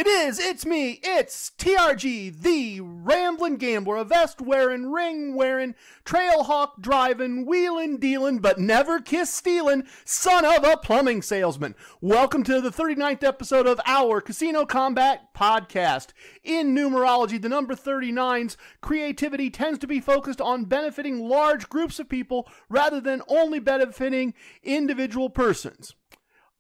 It's me, it's TRG, the Ramblin Gambler, a vest wearing, ring wearing, trail hawk driving, wheelin' dealin', but never kiss stealin', son of a plumbing salesman. Welcome to the 39th episode of our Casino Kombat podcast. In numerology, the number 39's creativity tends to be focused on benefiting large groups of people rather than only benefiting individual persons.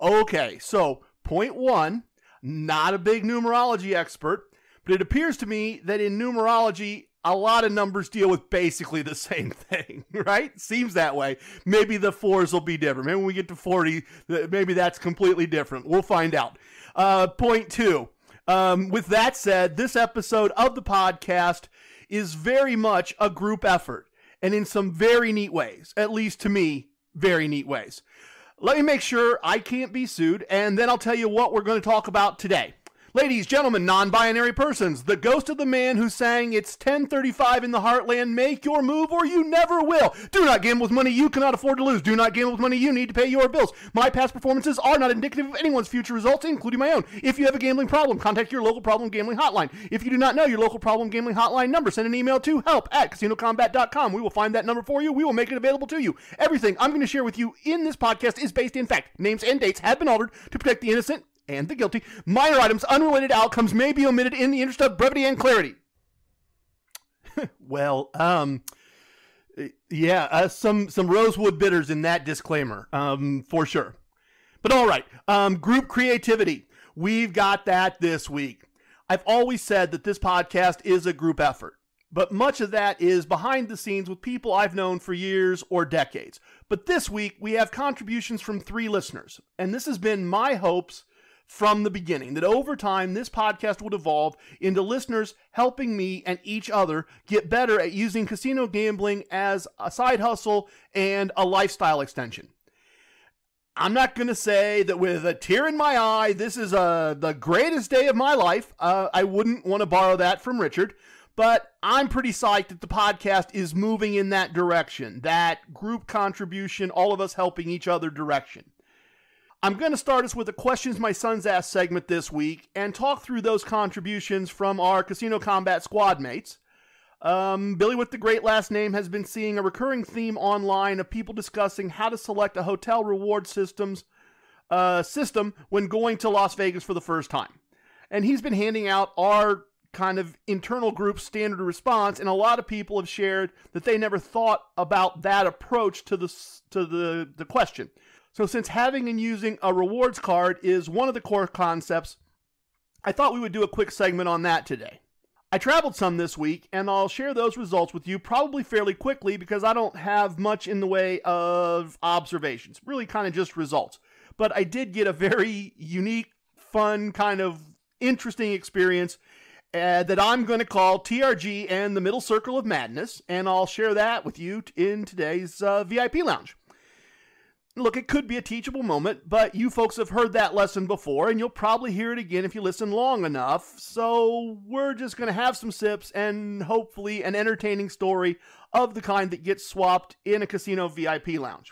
Okay, so point one. Not a big numerology expert, but it appears to me that in numerology, a lot of numbers deal with basically the same thing, right? Seems that way. Maybe the fours will be different. Maybe when we get to 40, maybe that's completely different. We'll find out. Point two. With that said, this episode of the podcast is very much a group effort, and in some very neat ways, at least to me, very neat ways. Let me make sure I can't be sued, and then I'll tell you what we're going to talk about today. Ladies, gentlemen, non-binary persons, the ghost of the man who sang "It's 10:35 in the Heartland, make your move or you never will." Do not gamble with money you cannot afford to lose. Do not gamble with money you need to pay your bills. My past performances are not indicative of anyone's future results, including my own. If you have a gambling problem, contact your local problem gambling hotline. If you do not know your local problem gambling hotline number, send an email to help@casinokombat.com. We will find that number for you. We will make it available to you. Everything I'm going to share with you in this podcast is based in fact. Names and dates have been altered to protect the innocent and the guilty. Minor items, unrelated outcomes may be omitted in the interest of brevity and clarity. Well, some rosewood bitters in that disclaimer, for sure. But all right, group creativity. We've got that this week. I've always said that this podcast is a group effort, but much of that is behind the scenes with people I've known for years or decades. But this week, we have contributions from 3 listeners, and this has been my hopes from the beginning, that over time this podcast would evolve into listeners helping me and each other get better at using casino gambling as a side hustle and a lifestyle extension. I'm not going to say that with a tear in my eye, this is the greatest day of my life. I wouldn't want to borrow that from Richard, but I'm pretty psyched that the podcast is moving in that direction, that group contribution, all of us helping each other direction. I'm going to start us with a Questions My Sons Ask segment this week and talk through those contributions from our Casino Kombat squad mates. Billy with the great last name has been seeing a recurring theme online of people discussing how to select a hotel reward system when going to Las Vegas for the first time. And he's been handing out our kind of internal group standard response, and a lot of people have shared that they never thought about that approach to the question. So since having and using a rewards card is one of the core concepts, I thought we would do a quick segment on that today. I traveled some this week, and I'll share those results with you probably fairly quickly because I don't have much in the way of observations, really kind of just results. But I did get a very unique, fun, kind of interesting experience that I'm going to call TRG and the Middle Circle of Madness, and I'll share that with you in today's VIP Lounge. Look, it could be a teachable moment, but you folks have heard that lesson before, and you'll probably hear it again if you listen long enough, so we're just going to have some sips and hopefully an entertaining story of the kind that gets swapped in a casino VIP lounge.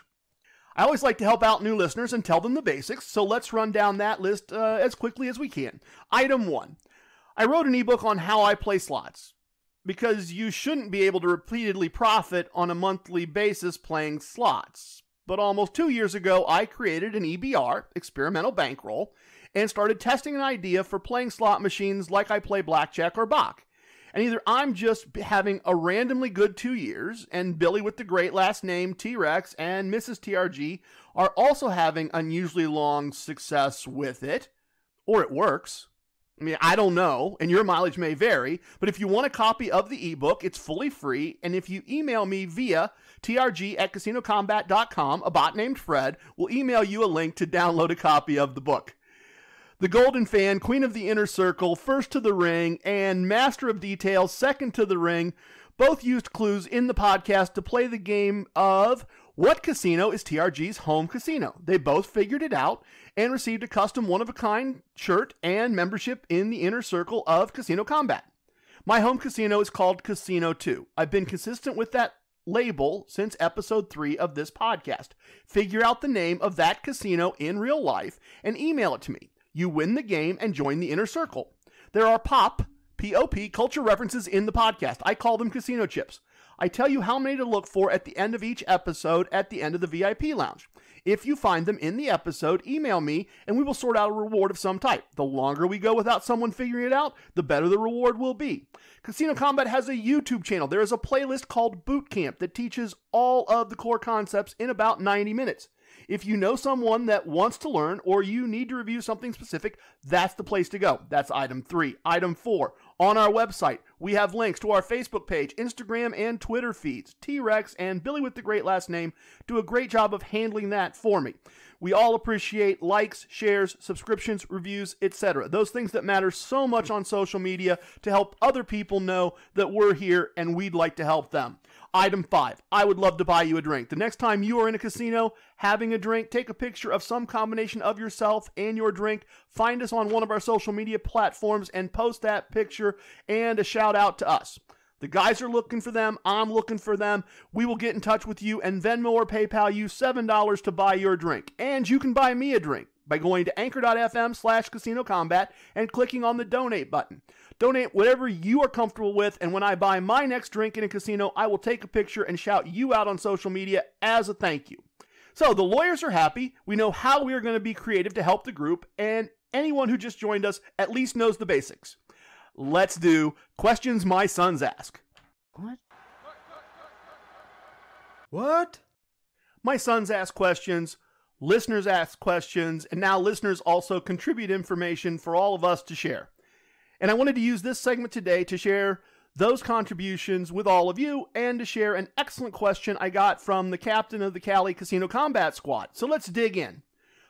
I always like to help out new listeners and tell them the basics, so let's run down that list as quickly as we can. Item 1. I wrote an ebook on how I play slots, because you shouldn't be able to repeatedly profit on a monthly basis playing slots. But almost 2 years ago, I created an EBR, experimental bankroll, and started testing an idea for playing slot machines like I play blackjack or Bach. And either I'm just having a randomly good 2 years, and Billy with the great last name, T-Rex, and Mrs. TRG are also having unusually long success with it, or it works. I mean, I don't know, and your mileage may vary, but if you want a copy of the ebook, it's fully free, and if you email me via trg@casinokombat.com, a bot named Fred will email you a link to download a copy of the book. The Golden Fan, Queen of the Inner Circle, First to the Ring, and Master of Details, Second to the Ring, both used clues in the podcast to play the game of what casino is TRG's home casino. They both figured it out and received a custom one-of-a-kind shirt and membership in the Inner Circle of Casino Kombat. My home casino is called Casino 2. I've been consistent with that label since episode 3 of this podcast. Figure out the name of that casino in real life and email it to me. You win the game and join the Inner Circle. There are P-O-P, culture references in the podcast. I call them casino chips. I tell you how many to look for at the end of each episode at the end of the VIP lounge. If you find them in the episode, email me and we will sort out a reward of some type. The longer we go without someone figuring it out, the better the reward will be. Casino Kombat has a YouTube channel. There is a playlist called Boot Camp that teaches all of the core concepts in about 90 minutes. If you know someone that wants to learn or you need to review something specific, that's the place to go. That's item 3. Item 4, on our website, we have links to our Facebook page, Instagram, and Twitter feeds. T-Rex and Billy with the great last name do a great job of handling that for me. We all appreciate likes, shares, subscriptions, reviews, etc. Those things that matter so much on social media to help other people know that we're here and we'd like to help them. Item 5, I would love to buy you a drink. The next time you are in a casino having a drink, take a picture of some combination of yourself and your drink. Find us on one of our social media platforms and post that picture and a shout out to us. The guys are looking for them. I'm looking for them. We will get in touch with you and Venmo or PayPal you $7 to buy your drink. And you can buy me a drink by going to anchor.fm/CasinoCombat and clicking on the donate button. Donate whatever you are comfortable with, and when I buy my next drink in a casino, I will take a picture and shout you out on social media as a thank you. So the lawyers are happy. We know how we are going to be creative to help the group, and anyone who just joined us at least knows the basics. Let's do questions my sons ask. What? My sons ask questions, listeners ask questions, and now listeners also contribute information for all of us to share. And I wanted to use this segment today to share those contributions with all of you and to share an excellent question I got from the captain of the Cali Casino Combat Squad. So let's dig in.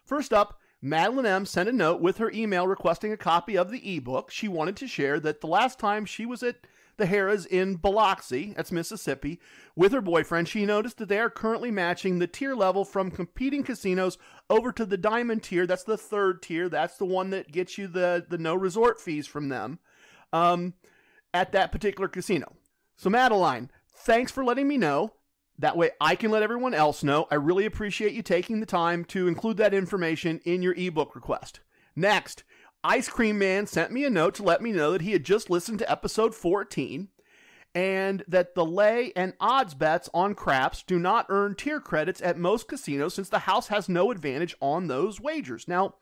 First up, Madeline M. sent a note with her email requesting a copy of the ebook. She wanted to share that the last time she was at the Harrah's in Biloxi, that's Mississippi, with her boyfriend, she noticed that they are currently matching the tier level from competing casinos over to the diamond tier. That's the 3rd tier. That's the one that gets you the no resort fees from them at that particular casino. So Madeline, thanks for letting me know. That way I can let everyone else know. I really appreciate you taking the time to include that information in your ebook request. Next, Ice Cream Man sent me a note to let me know that he had just listened to episode 14 and that the lay and odds bets on craps do not earn tier credits at most casinos since the house has no advantage on those wagers. Now,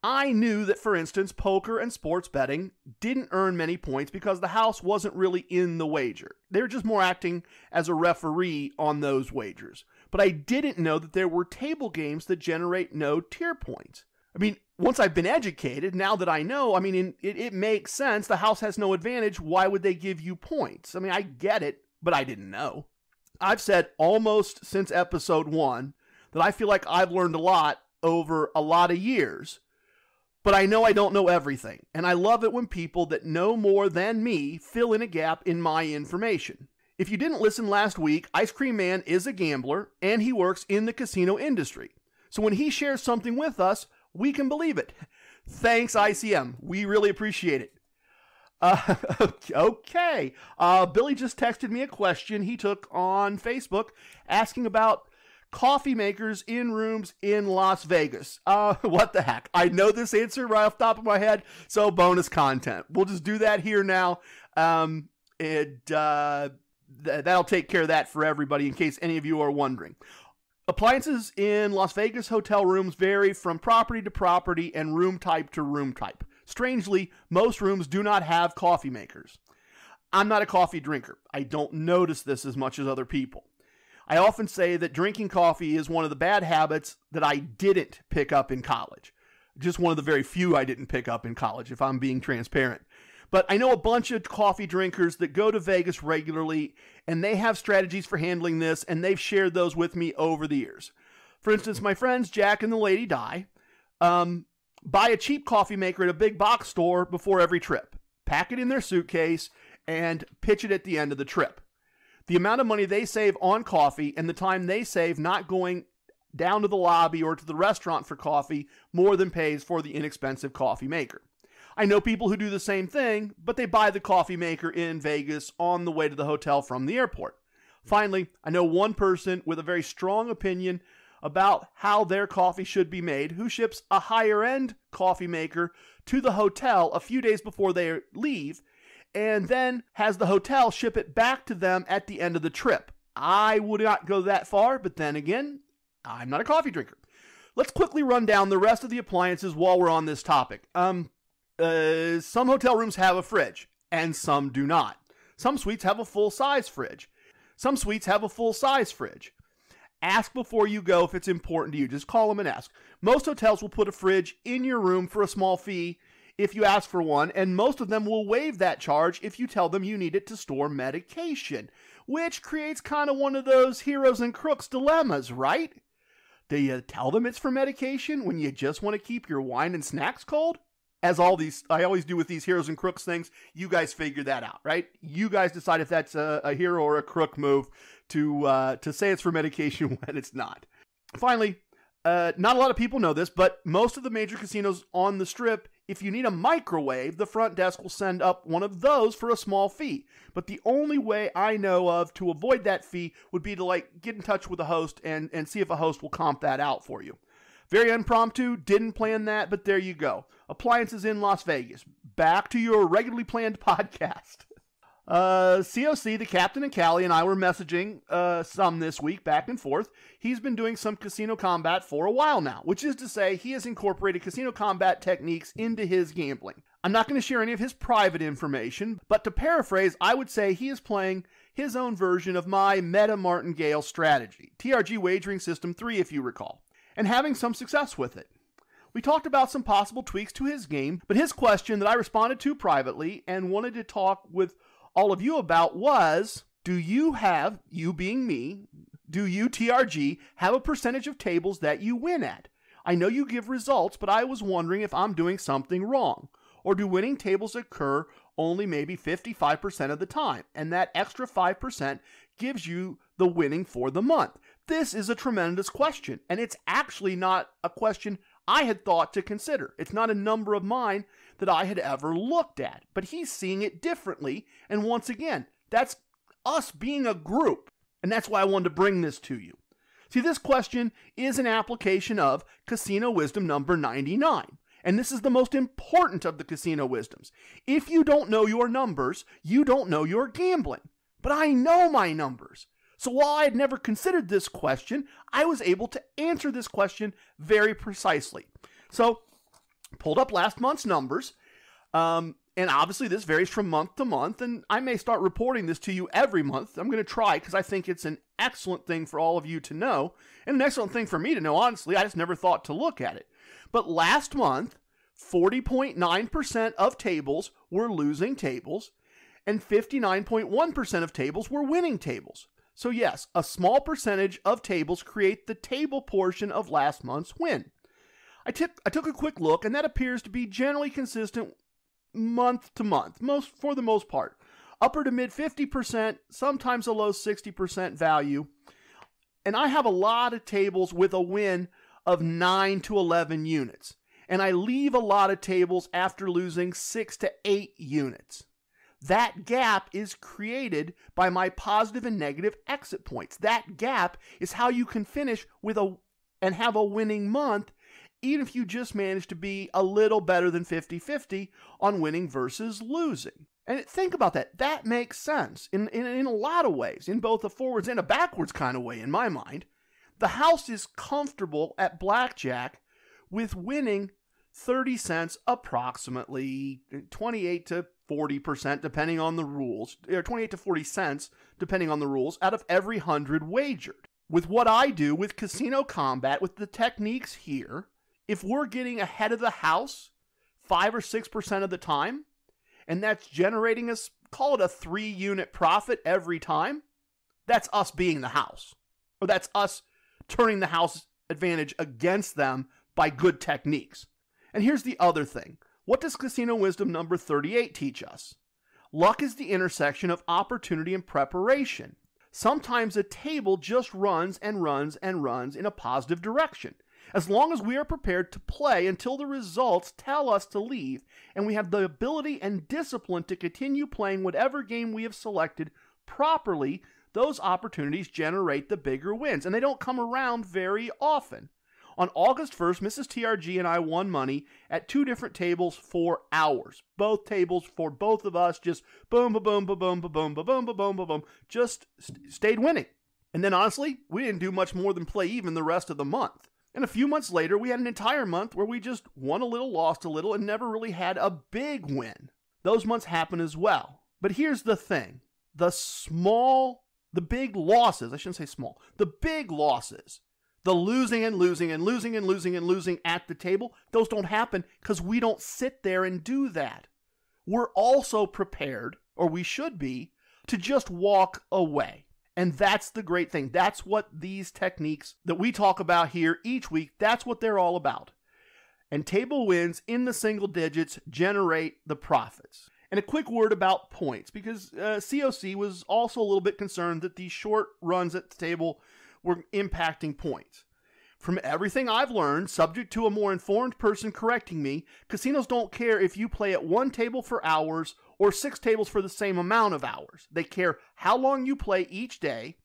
I knew that, for instance, poker and sports betting didn't earn many points because the house wasn't really in the wager. They were just more acting as a referee on those wagers. But I didn't know that there were table games that generate no tier points. I mean, once I've been educated, now that I know, it makes sense. The house has no advantage. Why would they give you points? I get it, but I didn't know. I've said almost since episode 1 that I feel like I've learned a lot over a lot of years, but I know I don't know everything. And I love it when people that know more than me fill in a gap in my information. If you didn't listen last week, Ice Cream Man is a gambler and he works in the casino industry. So when he shares something with us, we can believe it. Thanks, ICM. We really appreciate it. Okay. Billy just texted me a question he took on Facebook asking about coffee makers in rooms in Las Vegas. What the heck? I know this answer right off the top of my head, so bonus content. We'll just do that here now. That'll take care of that for everybody in case any of you are wondering. Appliances in Las Vegas hotel rooms vary from property to property and room type to room type. Strangely, most rooms do not have coffee makers. I'm not a coffee drinker. I don't notice this as much as other people. I often say that drinking coffee is one of the bad habits that I didn't pick up in college. Just one of the very few I didn't pick up in college, if I'm being transparent. But I know a bunch of coffee drinkers that go to Vegas regularly, and they have strategies for handling this, and they've shared those with me over the years. For instance, my friends Jack and the Lady Di buy a cheap coffee maker at a big box store before every trip, pack it in their suitcase, and pitch it at the end of the trip. The amount of money they save on coffee and the time they save not going down to the lobby or to the restaurant for coffee more than pays for the inexpensive coffee maker. I know people who do the same thing, but they buy the coffee maker in Vegas on the way to the hotel from the airport. Finally, I know one person with a very strong opinion about how their coffee should be made, who ships a higher-end coffee maker to the hotel a few days before they leave, and then has the hotel ship it back to them at the end of the trip. I would not go that far, but then again, I'm not a coffee drinker. Let's quickly run down the rest of the appliances while we're on this topic. Some hotel rooms have a fridge, and some do not. Some suites have a full-size fridge. Some suites have a full-size fridge. Ask before you go if it's important to you. Just call them and ask. Most hotels will put a fridge in your room for a small fee if you ask for one, and most of them will waive that charge if you tell them you need it to store medication, which creates kind of one of those heroes and crooks dilemmas, right? Do you tell them it's for medication when you just want to keep your wine and snacks cold? As I always do with these heroes and crooks things, you guys figure that out, right? You guys decide if that's a hero or a crook move to say it's for medication when it's not. Finally, not a lot of people know this, but most of the major casinos on the Strip, if you need a microwave, the front desk will send up one of those for a small fee. But the only way I know of to avoid that fee would be to get in touch with a host and see if a host will comp that out for you. Very impromptu, didn't plan that, but there you go. Appliances in Las Vegas. Back to your regularly planned podcast. COC, the captain, and Callie and I were messaging some this week, back and forth. He's been doing some casino combat for a while now, which is to say he has incorporated casino combat techniques into his gambling. I'm not going to share any of his private information, but to paraphrase, I would say he is playing his own version of my meta martingale strategy, TRG Wagering System 3 if you recall, and having some success with it. We talked about some possible tweaks to his game, but his question that I responded to privately and wanted to talk with all of you about was, do you have, you being me, do you, TRG, have a percentage of tables that you win at? I know you give results, but I was wondering if I'm doing something wrong. Or do winning tables occur only maybe 55% of the time, and that extra 5% gives you the winning for the month? This is a tremendous question, and it's actually not a question I had thought to consider. It's not a number of mine that I had ever looked at, but he's seeing it differently, and once again, that's us being a group, and that's why I wanted to bring this to you. See, this question is an application of Casino Wisdom number 99, and this is the most important of the casino wisdoms. If you don't know your numbers, you don't know your gambling, but I know my numbers. So while I had never considered this question, I was able to answer this question very precisely. So, pulled up last month's numbers, and obviously this varies from month to month, and I may start reporting this to you every month. I'm going to try because I think it's an excellent thing for all of you to know, and an excellent thing for me to know, honestly. I just never thought to look at it. But last month, 40.9% of tables were losing tables, and 59.1% of tables were winning tables. So yes, a small percentage of tables create the table portion of last month's win. I took a quick look, and that appears to be generally consistent month to month, for the most part. Upper to mid 50%, sometimes a low 60% value. And I have a lot of tables with a win of 9 to 11 units. And I leave a lot of tables after losing 6 to 8 units. That gap is created by my positive and negative exit points. That gap is how you can finish with and have a winning month, even if you just manage to be a little better than 50-50 on winning versus losing. And think about that. That makes sense in a lot of ways, in both a forwards and a backwards kind of way, in my mind. The house is comfortable at blackjack with winning 30 cents, approximately 28 to 40%, depending on the rules, or 28 to 40 cents, depending on the rules, out of every 100 wagered. With what I do with casino combat, with the techniques here, if we're getting ahead of the house 5 or 6% of the time, and that's generating us, call it a 3-unit profit every time, that's us being the house. Or that's us turning the house advantage against them by good techniques. And here's the other thing. What does Casino Wisdom number 38 teach us? Luck is the intersection of opportunity and preparation. Sometimes a table just runs and runs and runs in a positive direction. As long as we are prepared to play until the results tell us to leave, and we have the ability and discipline to continue playing whatever game we have selected properly, those opportunities generate the bigger wins, and they don't come around very often. On August 1st, Mrs. TRG and I won money at 2 different tables for hours. Both tables for both of us, just boom, ba boom, ba boom, ba boom, ba boom, ba boom, ba boom, just stayed winning. And then honestly, we didn't do much more than play even the rest of the month. And a few months later, we had an entire month where we just won a little, lost a little, and never really had a big win. Those months happen as well. But here's the thing. The big losses, I shouldn't say small, the big losses, the losing and losing and losing and losing and losing at the table, those don't happen because we don't sit there and do that. We're also prepared, or we should be, to just walk away. And that's the great thing. That's what these techniques that we talk about here each week, that's what they're all about. And table wins in the single digits generate the profits. And a quick word about points, because COC was also a little bit concerned that these short runs at the table were impacting points. From everything I've learned, subject to a more informed person correcting me, casinos don't care if you play at 1 table for hours or 6 tables for the same amount of hours. They care how long you play each day,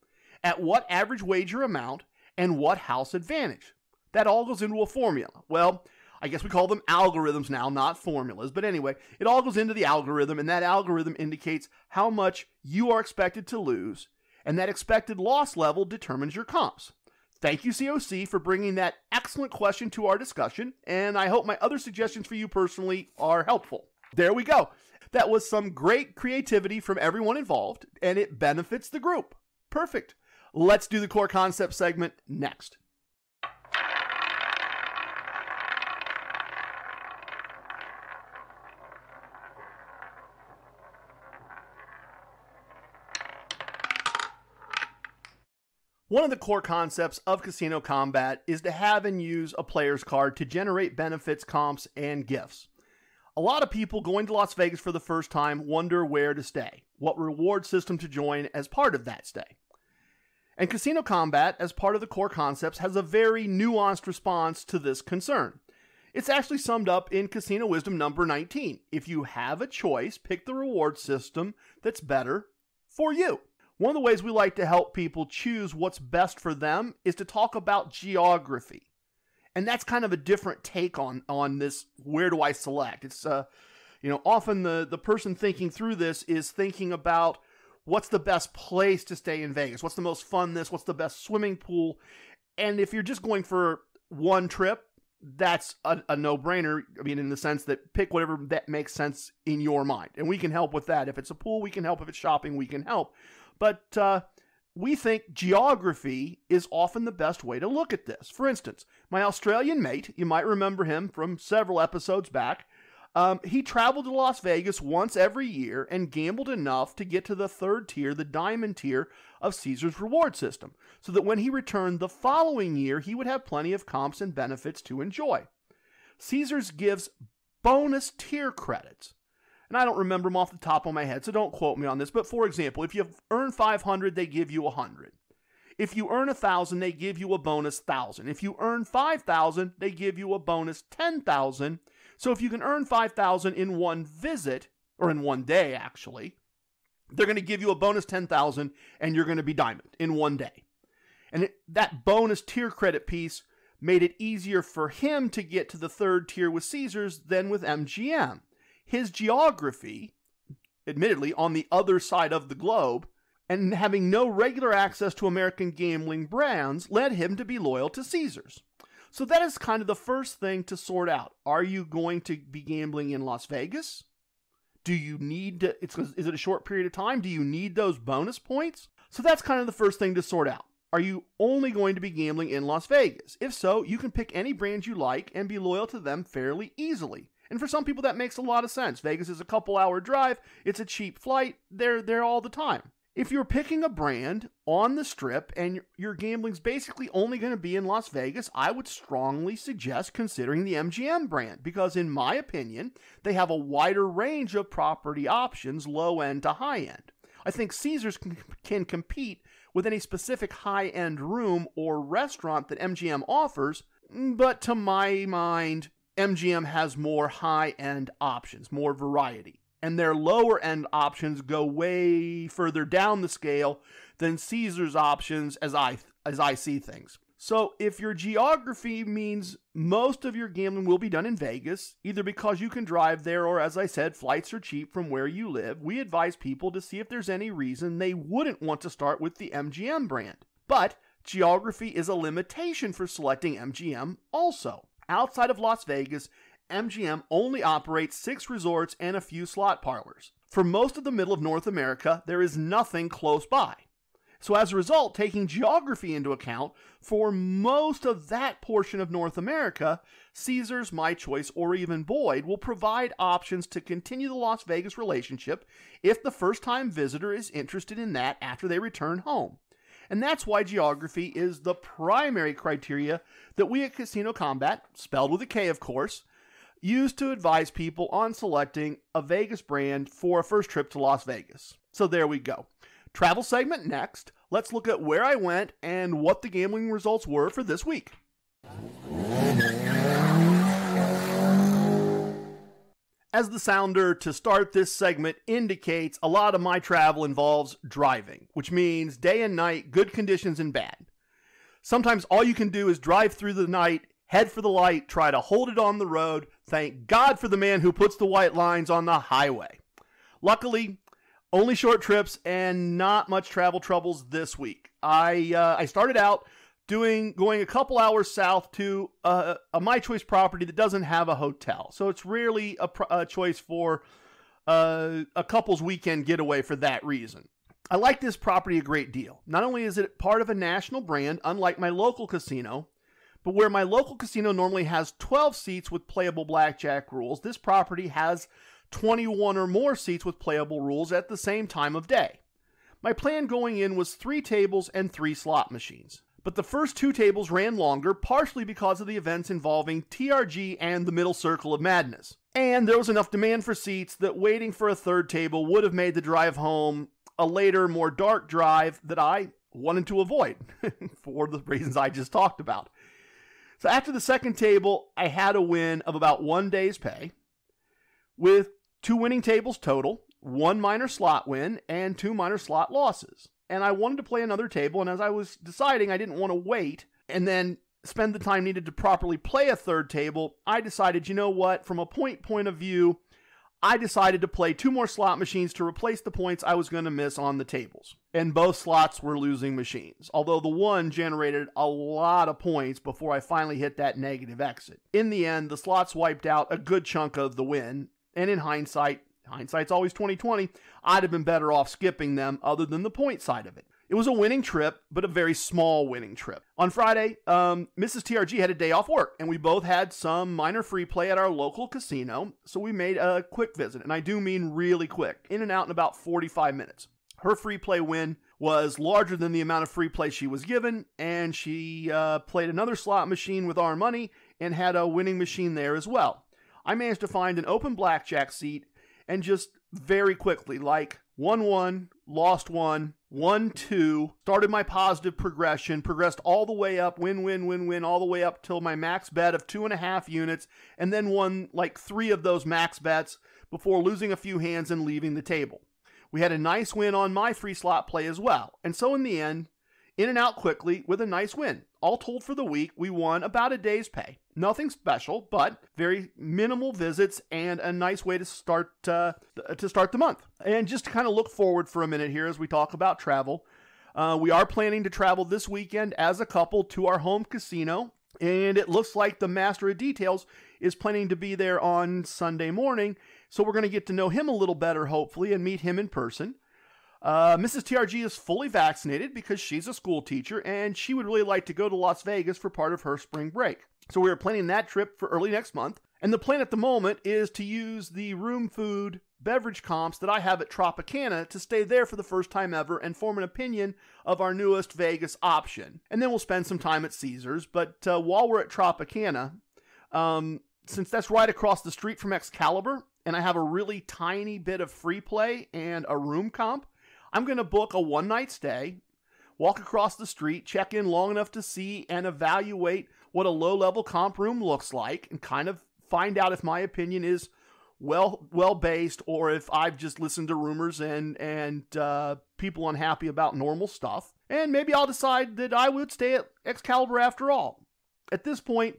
at what average wager amount, and what house advantage. That all goes into a formula. Well, I guess we call them algorithms now, not formulas. But anyway, it all goes into the algorithm, and that algorithm indicates how much you are expected to lose, and that expected loss level determines your comps. Thank you, COC, for bringing that excellent question to our discussion, and I hope my other suggestions for you personally are helpful. There we go. That was some great creativity from everyone involved, and it benefits the group. Perfect. Let's do the core concept segment next. One of the core concepts of Casino Kombat is to have and use a player's card to generate benefits, comps, and gifts. A lot of people going to Las Vegas for the first time wonder where to stay, what reward system to join as part of that stay. And Casino Kombat, as part of the core concepts, has a very nuanced response to this concern. It's actually summed up in Casino Wisdom number 19. If you have a choice, pick the reward system that's better for you. One of the ways we like to help people choose what's best for them is to talk about geography. And that's kind of a different take on this, where do I select? It's, often the person thinking through this is thinking about what's the best place to stay in Vegas? What's the most fun what's the best swimming pool? And if you're just going for one trip, that's a no-brainer. I mean, in the sense that pick whatever that makes sense in your mind. And we can help with that. If it's a pool, we can help. If it's shopping, we can help. But we think geography is often the best way to look at this. For instance, my Australian mate, you might remember him from several episodes back, he traveled to Las Vegas once every year and gambled enough to get to the 3rd tier, the diamond tier of Caesar's reward system, so that when he returned the following year, he would have plenty of comps and benefits to enjoy. Caesar's gives bonus tier credits. And I don't remember them off the top of my head, so don't quote me on this. But for example, if you earn 500, they give you 100. If you earn 1,000, they give you a bonus 1,000. If you earn 5,000, they give you a bonus 10,000. So if you can earn 5,000 in one visit, or in one day actually, they're going to give you a bonus 10,000 and you're going to be diamond in one day. And that bonus tier credit piece made it easier for him to get to the 3rd tier with Caesars than with MGM. His geography, admittedly on the other side of the globe, and having no regular access to American gambling brands led him to be loyal to Caesars. So that is kind of the first thing to sort out. Are you going to be gambling in Las Vegas? Do you need to, is it a short period of time? Do you need those bonus points? So that's kind of the first thing to sort out. Are you only going to be gambling in Las Vegas? If so, you can pick any brand you like and be loyal to them fairly easily. And for some people, that makes a lot of sense. Vegas is a couple-hour drive. It's a cheap flight. They're there all the time. If you're picking a brand on the Strip and your gambling's basically only going to be in Las Vegas, I would strongly suggest considering the MGM brand because, in my opinion, they have a wider range of property options, low-end to high-end. I think Caesars can compete with any specific high-end room or restaurant that MGM offers, but to my mind, MGM has more high-end options, more variety. and their lower end options go way further down the scale than Caesars options as I see things. So if your geography means most of your gambling will be done in Vegas, either because you can drive there or, as I said, flights are cheap from where you live, we advise people to see if there's any reason they wouldn't want to start with the MGM brand. But geography is a limitation for selecting MGM also. Outside of Las Vegas, MGM only operates 6 resorts and a few slot parlors. For most of the middle of North America, there is nothing close by. So as a result, taking geography into account, for most of that portion of North America, Caesars, My Choice, or even Boyd will provide options to continue the Las Vegas relationship if the first-time visitor is interested in that after they return home. And that's why geography is the primary criteria that we at Casino Kombat, spelled with a K of course, use to advise people on selecting a Vegas brand for a first trip to Las Vegas. So there we go. Travel segment next. Let's look at where I went and what the gambling results were for this week. As the sounder to start this segment indicates, a lot of my travel involves driving, which means day and night, good conditions and bad. Sometimes all you can do is drive through the night, head for the light, try to hold it on the road. Thank God for the man who puts the white lines on the highway. Luckily, only short trips and not much travel troubles this week. I started out going a couple hours south to a My Choice property that doesn't have a hotel. So it's rarely a choice for a couple's weekend getaway for that reason. I like this property a great deal. Not only is it part of a national brand, unlike my local casino, but where my local casino normally has 12 seats with playable blackjack rules, this property has 21 or more seats with playable rules at the same time of day. My plan going in was 3 tables and 3 slot machines. But the first 2 tables ran longer, partially because of the events involving TRG and the Middle Circle of Madness. And there was enough demand for seats that waiting for a third table would have made the drive home a later, more dark drive that I wanted to avoid for the reasons I just talked about. So after the second table, I had a win of about 1 day's pay, with 2 winning tables total, 1 minor slot win, and 2 minor slot losses. And I wanted to play another table, and as I was deciding I didn't want to wait and then spend the time needed to properly play a third table, I decided, you know what, from a point of view, I decided to play 2 more slot machines to replace the points I was going to miss on the tables. And both slots were losing machines, although the one generated a lot of points before I finally hit that negative exit. In the end, the slots wiped out a good chunk of the win, and in hindsight's always 20/20, I'd have been better off skipping them other than the point side of it. It was a winning trip, but a very small winning trip. On Friday, Mrs. TRG had a day off work, and we both had some minor free play at our local casino, so we made a quick visit, and I do mean really quick, in and out in about 45 minutes. Her free play win was larger than the amount of free play she was given, and she played another slot machine with our money and had a winning machine there as well. I managed to find an open blackjack seat and just very quickly, like 1-1, lost 1, 1-2, started my positive progression, progressed all the way up, win, all the way up till my max bet of 2.5 units, and then won like 3 of those max bets before losing a few hands and leaving the table. We had a nice win on my free slot play as well, and so in the end, in and out quickly with a nice win. All told for the week, we won about a day's pay. Nothing special, but very minimal visits and a nice way to start the month. And just to kind of look forward for a minute here as we talk about travel, we are planning to travel this weekend as a couple to our home casino, and it looks like the master of details is planning to be there on Sunday morning, so we're going to get to know him a little better, hopefully, and meet him in person. Mrs. TRG is fully vaccinated because she's a school teacher and she would really like to go to Las Vegas for part of her spring break. So we are planning that trip for early next month. And the plan at the moment is to use the room food beverage comps that I have at Tropicana to stay there for the first time ever and form an opinion of our newest Vegas option. And then we'll spend some time at Caesars. But while we're at Tropicana, since that's right across the street from Excalibur and I have a really tiny bit of free play and a room comp, I'm going to book a one-night stay, walk across the street, check in long enough to see and evaluate what a low-level comp room looks like, and kind of find out if my opinion is well based, or if I've just listened to rumors and people unhappy about normal stuff. And maybe I'll decide that I would stay at Excalibur after all. At this point,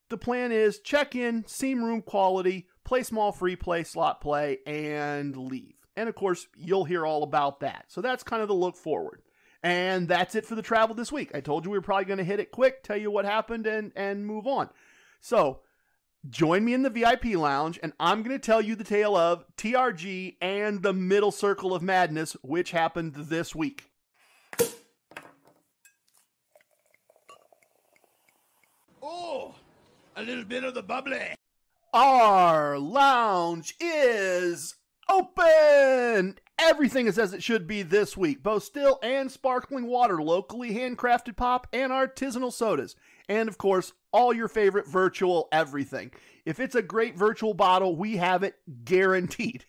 the plan is check in, seam room quality, play small free play, slot play, and leave. And of course, you'll hear all about that. So that's kind of the look forward. And that's it for the travel this week. I told you we were probably going to hit it quick, tell you what happened, and move on. So join me in the VIP lounge, and I'm going to tell you the tale of TRG and the Middle Circle of Madness, which happened this week. Oh, a little bit of the bubbly. Our lounge is open! Everything is as it should be this week. Both still and sparkling water, locally handcrafted pop, and artisanal sodas. And of course, all your favorite virtual everything. If it's a great virtual bottle, we have it guaranteed.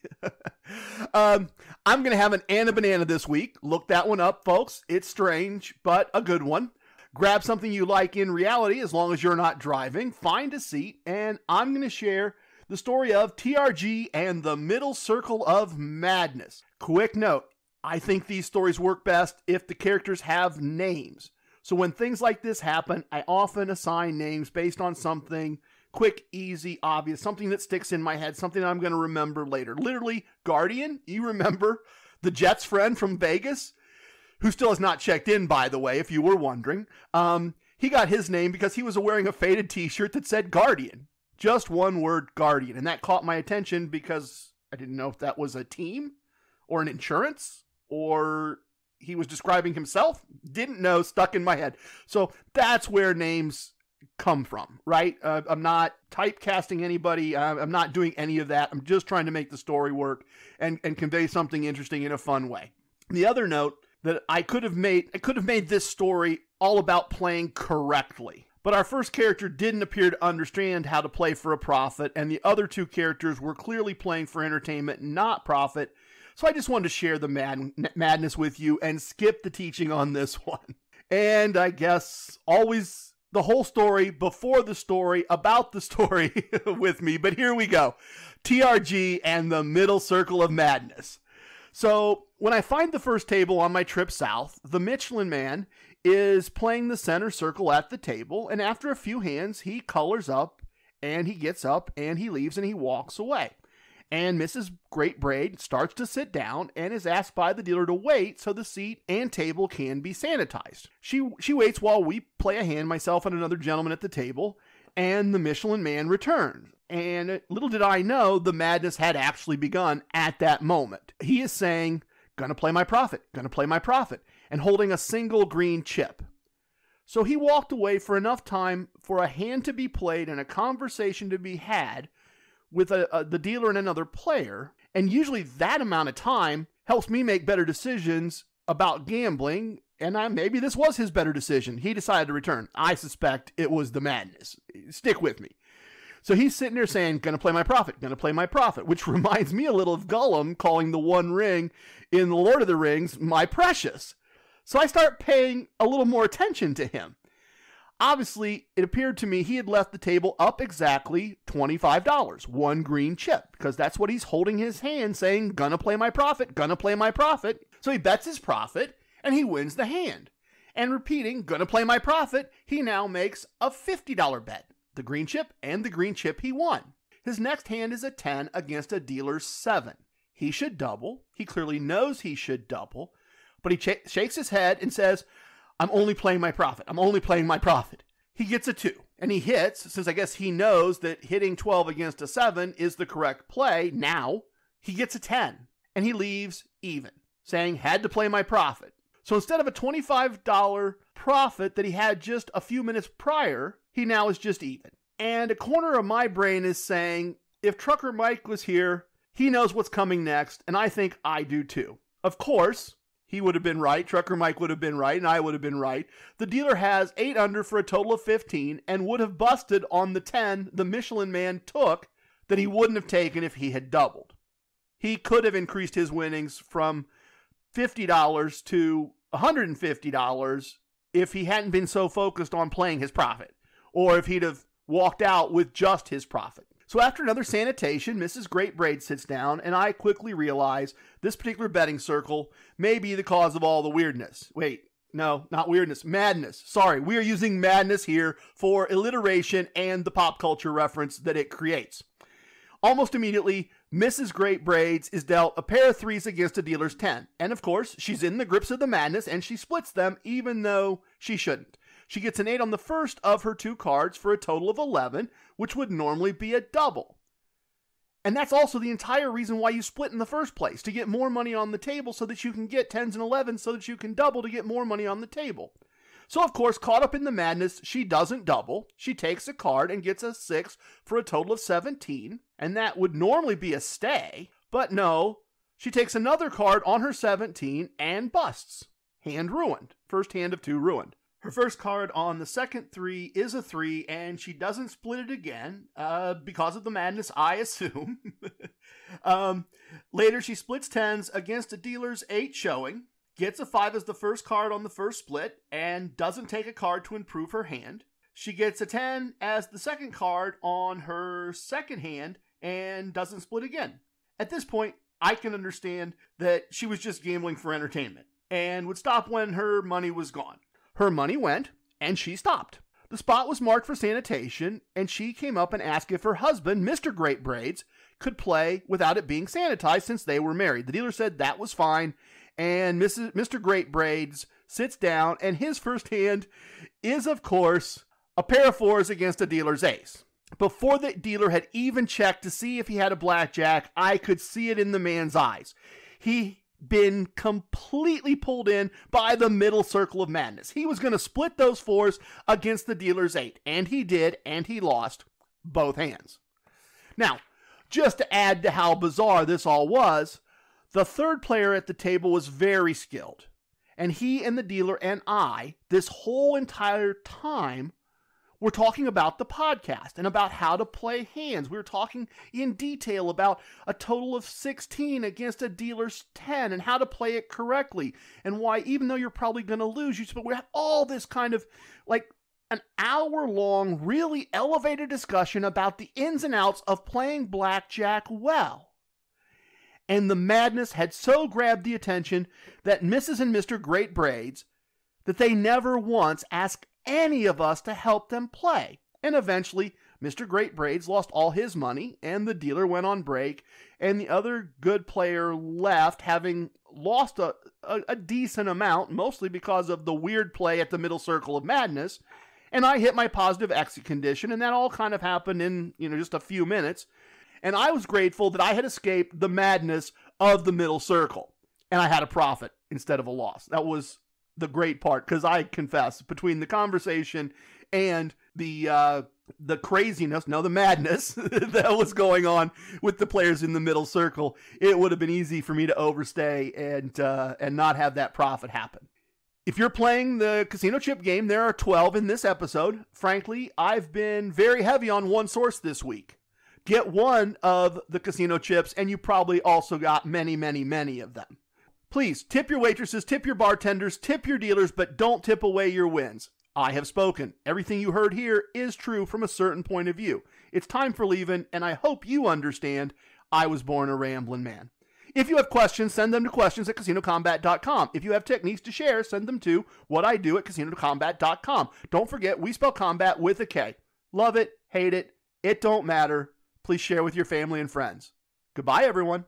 I'm going to have an Anna Banana this week. Look that one up, folks. It's strange, but a good one. Grab something you like in reality as long as you're not driving. Find a seat, and I'm going to share the story of TRG and the Middle Circle of Madness. Quick note, I think these stories work best if the characters have names. So when things like this happen, I often assign names based on something quick, easy, obvious, something that sticks in my head, something I'm going to remember later. Literally, Guardian, you remember the Jets friend from Vegas, who still has not checked in, by the way, if you were wondering. He got his name because he was wearing a faded t-shirt that said Guardian. Just one word, Guardian. And that caught my attention because I didn't know if that was a team or an insurance or he was describing himself. Didn't know, stuck in my head. So that's where names come from, right? I'm not typecasting anybody. I'm not doing any of that. I'm just trying to make the story work and convey something interesting in a fun way. The other note that I could have made this story all about playing correctly. But our first character didn't appear to understand how to play for a profit, and the other two characters were clearly playing for entertainment, not profit. So I just wanted to share the madness with you and skip the teaching on this one. And I guess always the whole story before the story about the story with me. But here we go. TRG and the Middle Circle of Madness. So when I find the first table on my trip south, the Michelin Man is playing the center circle at the table, and after a few hands, he colors up, and he gets up, and he leaves, and he walks away. And Mrs. Great Braid starts to sit down and is asked by the dealer to wait so the seat and table can be sanitized. She waits while we play a hand, myself and another gentleman at the table, and the Michelin Man returns. And little did I know, the madness had actually begun at that moment. He is saying, gonna play my profit, and holding a single green chip. So he walked away for enough time for a hand to be played and a conversation to be had with the dealer and another player. And usually that amount of time helps me make better decisions about gambling. And maybe this was his better decision. He decided to return. I suspect it was the madness. Stick with me. So he's sitting there saying, gonna play my profit, which reminds me a little of Gollum calling the One Ring in The Lord of the Rings, my precious. So I start paying a little more attention to him. Obviously, it appeared to me he had left the table up exactly $25, one green chip, because that's what he's holding his hand saying, gonna play my profit. So he bets his profit, and he wins the hand. And repeating, gonna play my profit, he now makes a $50 bet. The green chip and the green chip he won. His next hand is a 10 against a dealer's 7. He should double. He clearly knows he should double, but he shakes his head and says, I'm only playing my profit. He gets a 2, and he hits, since I guess he knows that hitting 12 against a 7 is the correct play. Now he gets a 10, and he leaves even, saying, had to play my profit. So instead of a $25 profit that he had just a few minutes prior, he now is just even. And a corner of my brain is saying, if Trucker Mike was here, he knows what's coming next, and I think I do too. Of course, he would have been right, Trucker Mike would have been right, and I would have been right. The dealer has 8 under for a total of 15, and would have busted on the 10 the Michelin Man took that he wouldn't have taken if he had doubled. He could have increased his winnings from $50 to $150 if he hadn't been so focused on playing his profit, or if he'd have walked out with just his profit. So after another sanitation, Mrs. Great Braid sits down, and I quickly realize this particular betting circle may be the cause of all the weirdness. Wait, no, not weirdness, madness. Sorry, we are using madness here for alliteration and the pop culture reference that it creates. Almost immediately, Mrs. Great Braids is dealt a pair of 3s against a dealer's 10. And of course, she's in the grips of the madness, and she splits them even though she shouldn't. She gets an 8 on the first of her 2 cards for a total of 11, which would normally be a double. And that's also the entire reason why you split in the first place, to get more money on the table so that you can get 10s and 11s so that you can double to get more money on the table. So of course, caught up in the madness, she doesn't double. She takes a card and gets a 6 for a total of 17, and that would normally be a stay, but no, she takes another card on her 17 and busts. Hand ruined. First hand of 2 ruined. Her first card on the second 3 is a 3, and she doesn't split it again, because of the madness, I assume. Later, she splits 10s against a dealer's 8 showing, gets a 5 as the first card on the first split, and doesn't take a card to improve her hand. She gets a 10 as the second card on her second hand, and doesn't split again. At this point, I can understand that she was just gambling for entertainment, and would stop when her money was gone. Her money went, and she stopped. The spot was marked for sanitation, and she came up and asked if her husband, Mr. Great Braids, could play without it being sanitized since they were married. The dealer said that was fine, and Mr. Great Braids sits down, and his first hand is, of course, a pair of 4s against a dealer's ace. Before the dealer had even checked to see if he had a blackjack, I could see it in the man's eyes. He been completely pulled in by the middle circle of madness. He was going to split those 4s against the dealer's 8, and he did, and he lost both hands. Now, just to add to how bizarre this all was, the third player at the table was very skilled, and he and the dealer and I, this whole entire time, we're talking about the podcast and about how to play hands. We were talking in detail about a total of 16 against a dealer's 10 and how to play it correctly. And why, even though you're probably going to lose, we have all this kind of like an hour-long, really elevated discussion about the ins and outs of playing blackjack well. And the madness had so grabbed the attention that Mrs. and Mr. Great Braids that they never once asked any of us to help them play. And eventually, Mr. Great Braids lost all his money, and the dealer went on break, and the other good player left, having lost a decent amount, mostly because of the weird play at the middle circle of madness, and I hit my positive exit condition, and that all kind of happened in, just a few minutes, and I was grateful that I had escaped the madness of the middle circle, and I had a profit instead of a loss. That was the great part, because I confess, between the conversation and the craziness, the madness that was going on with the players in the middle circle, it would have been easy for me to overstay and not have that profit happen. If you're playing the casino chip game, there are 12 in this episode. Frankly, I've been very heavy on one source this week. Get one of the casino chips, and you probably also got many, many, many of them. Please, tip your waitresses, tip your bartenders, tip your dealers, but don't tip away your wins. I have spoken. Everything you heard here is true from a certain point of view. It's time for leaving, and I hope you understand I was born a Ramblin' Man. If you have questions, send them to questions@casinomcombat.com. If you have techniques to share, send them to whatido@casinomcombat.com. Don't forget, we spell combat with a K. Love it, hate it, it don't matter. Please share with your family and friends. Goodbye, everyone.